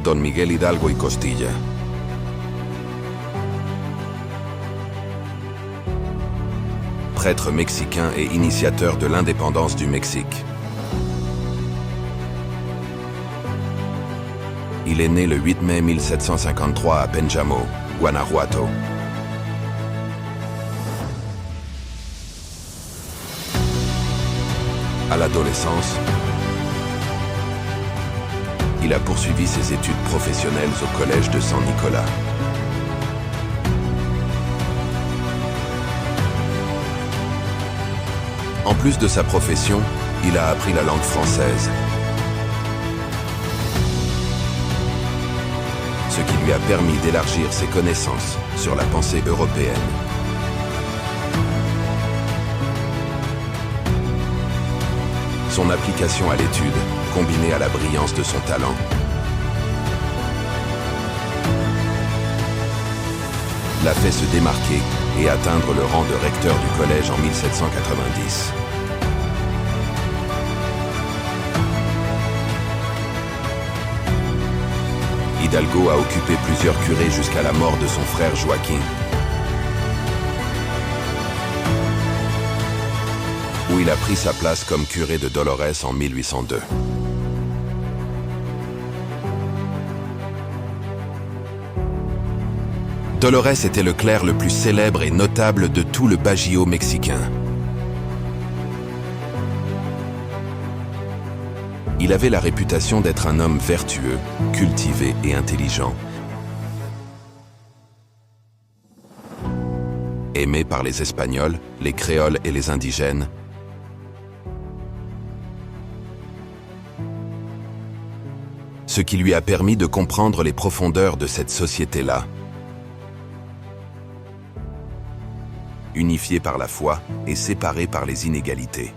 Don Miguel Hidalgo y Costilla. Prêtre mexicain et initiateur de l'indépendance du Mexique. Il est né le 8 mai 1753 à Pénjamo, Guanajuato. À l'adolescence, il a poursuivi ses études professionnelles au collège de San Nicolás. En plus de sa profession, il a appris la langue française, ce qui lui a permis d'élargir ses connaissances sur la pensée européenne. Son application à l'étude, combinée à la brillance de son talent, l'a fait se démarquer et atteindre le rang de recteur du collège en 1790. Hidalgo a occupé plusieurs curés jusqu'à la mort de son frère Joaquin, où il a pris sa place comme curé de Dolores en 1802. Dolores était le clerc le plus célèbre et notable de tout le Bajío mexicain. Il avait la réputation d'être un homme vertueux, cultivé et intelligent, aimé par les Espagnols, les Créoles et les indigènes, ce qui lui a permis de comprendre les profondeurs de cette société-là, unifiée par la foi et séparée par les inégalités.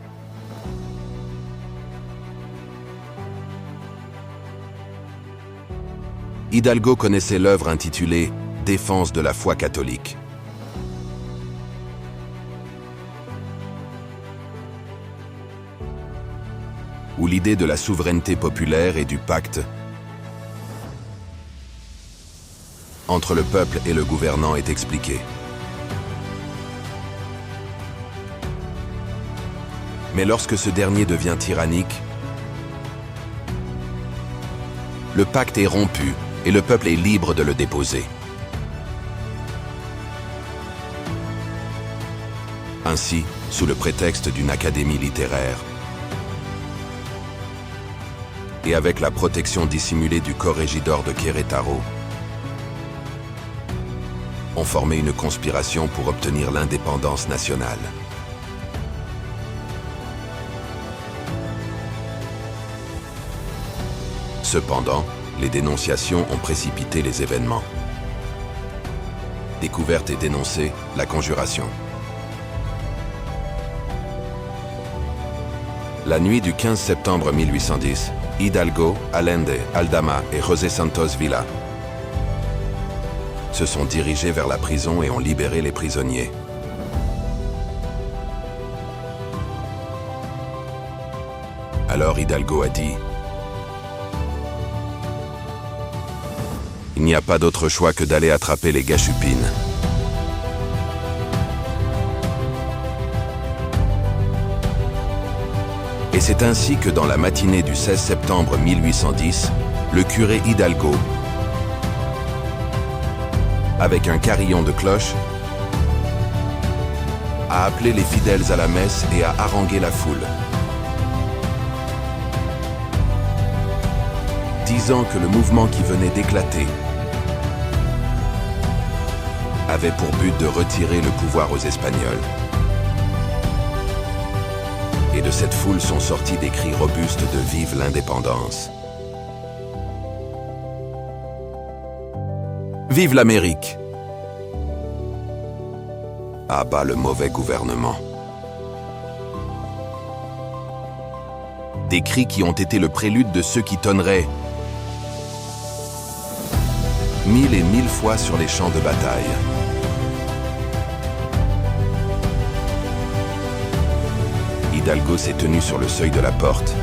Hidalgo connaissait l'œuvre intitulée « Défense de la foi catholique ». Où l'idée de la souveraineté populaire et du pacte entre le peuple et le gouvernant est expliquée. Mais lorsque ce dernier devient tyrannique, le pacte est rompu et le peuple est libre de le déposer. Ainsi, sous le prétexte d'une académie littéraire, et avec la protection dissimulée du corregidor de Querétaro, on formait une conspiration pour obtenir l'indépendance nationale. Cependant, les dénonciations ont précipité les événements. Découverte et dénoncée, la conjuration. La nuit du 15 septembre 1810, Hidalgo, Allende, Aldama et José Santos Villa se sont dirigés vers la prison et ont libéré les prisonniers. Alors Hidalgo a dit: il n'y a pas d'autre choix que d'aller attraper les gachupines. Et c'est ainsi que dans la matinée du 16 septembre 1810, le curé Hidalgo, avec un carillon de cloche, a appelé les fidèles à la messe et a harangué la foule, disant que le mouvement qui venait d'éclater avait pour but de retirer le pouvoir aux Espagnols. Et de cette foule sont sortis des cris robustes de « Vive l'indépendance !» Vive l'Amérique! À bas le mauvais gouvernement. Des cris qui ont été le prélude de ceux qui tonneraient 1000 et 1000 fois sur les champs de bataille. Hidalgo s'est tenu sur le seuil de la porte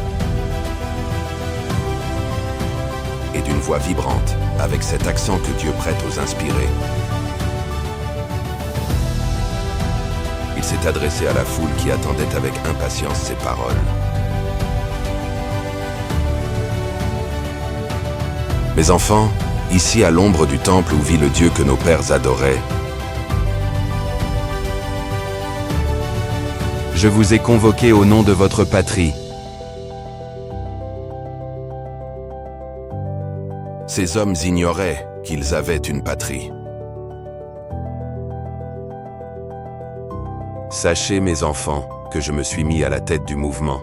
et d'une voix vibrante, avec cet accent que Dieu prête aux inspirés. Il s'est adressé à la foule qui attendait avec impatience ses paroles. Mes enfants, ici à l'ombre du temple où vit le Dieu que nos pères adoraient, je vous ai convoqués au nom de votre patrie. Ces hommes ignoraient qu'ils avaient une patrie. Sachez, mes enfants, que je me suis mis à la tête du mouvement.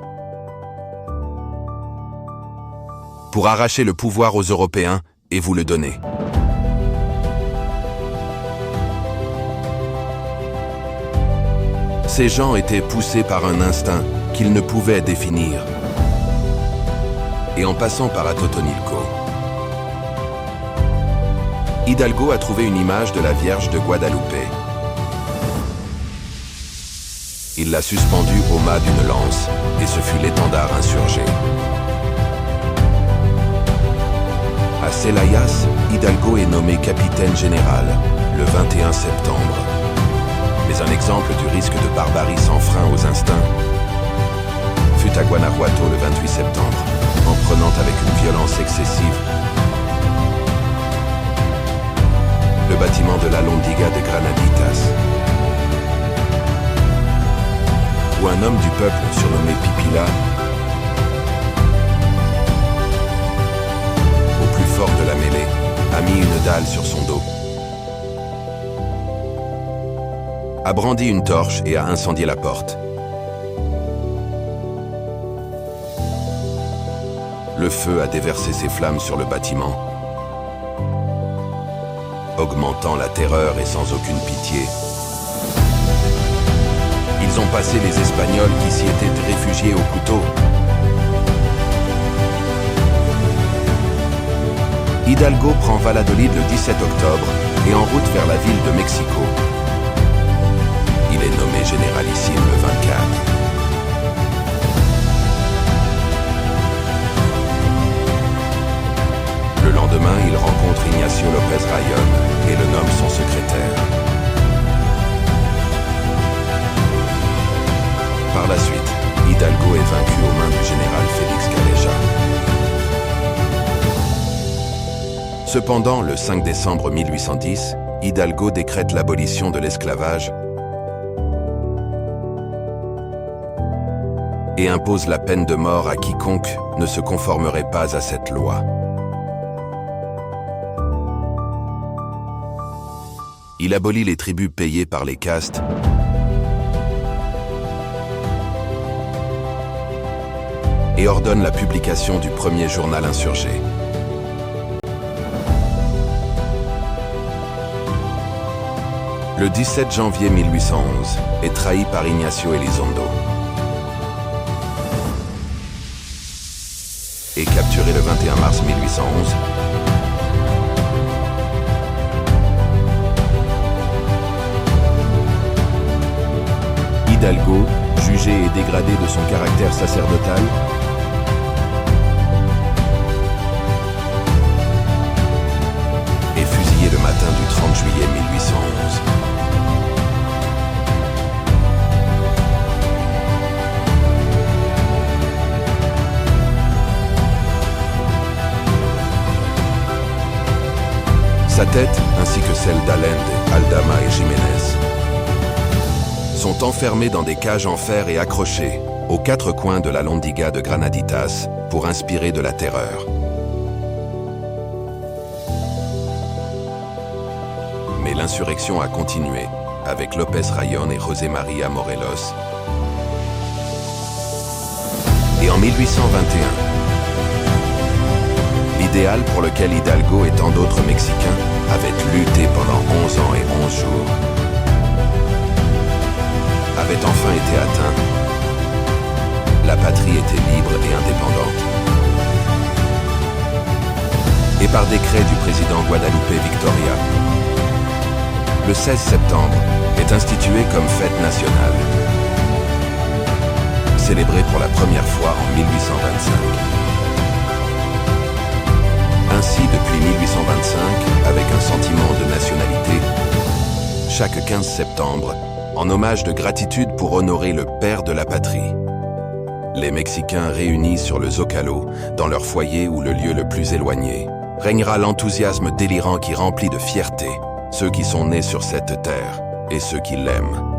Pour arracher le pouvoir aux Européens et vous le donner. Ces gens étaient poussés par un instinct qu'ils ne pouvaient définir. Et en passant par Atotonilco, Hidalgo a trouvé une image de la Vierge de Guadalupe. Il l'a suspendue au mât d'une lance, et ce fut l'étendard insurgé. À Celayas, Hidalgo est nommé capitaine général le 21 septembre. Mais un exemple du risque de barbarie sans frein aux instincts fut à Guanajuato le 28 septembre, en prenant avec une violence excessive le bâtiment de la Londiga de Granaditas, où un homme du peuple surnommé Pipila, au plus fort de la mêlée, a mis une dalle sur son dos, a brandi une torche et a incendié la porte. Le feu a déversé ses flammes sur le bâtiment, augmentant la terreur et sans aucune pitié. Ils ont passé les Espagnols qui s'y étaient réfugiés au couteau. Hidalgo prend Valladolid le 17 octobre et en route vers la ville de Mexico. Il est nommé généralissime le 24. Le lendemain, il rencontre Ignacio López Rayón et le nomme son secrétaire. Par la suite, Hidalgo est vaincu aux mains du général Félix Calleja. Cependant, le 5 décembre 1810, Hidalgo décrète l'abolition de l'esclavage et impose la peine de mort à quiconque ne se conformerait pas à cette loi. Il abolit les tributs payés par les castes et ordonne la publication du premier journal insurgé. Le 17 janvier 1811 est trahi par Ignacio Elizondo et capturé le 21 mars 1811. Hidalgo, jugé et dégradé de son caractère sacerdotal, est fusillé le matin du 30 juillet 1811. Sa tête, ainsi que celle d'Allende, Aldama et Jiménez, sont enfermés dans des cages en fer et accrochés aux quatre coins de la Londiga de Granaditas pour inspirer de la terreur. Mais l'insurrection a continué avec López Rayón et José María Morelos. Et en 1821, l'idéal pour lequel Hidalgo et tant d'autres Mexicains avaient lutté pendant 11 ans et 11 jours avait enfin été atteint. La patrie était libre et indépendante. Et par décret du président Guadalupe Victoria, le 16 septembre est institué comme fête nationale, célébrée pour la première fois en 1825. Ainsi, depuis 1825, avec un sentiment de nationalité, chaque 15 septembre, en hommage de gratitude pour honorer le père de la patrie, les Mexicains réunis sur le Zocalo, dans leur foyer ou le lieu le plus éloigné, régnera l'enthousiasme délirant qui remplit de fierté ceux qui sont nés sur cette terre et ceux qui l'aiment.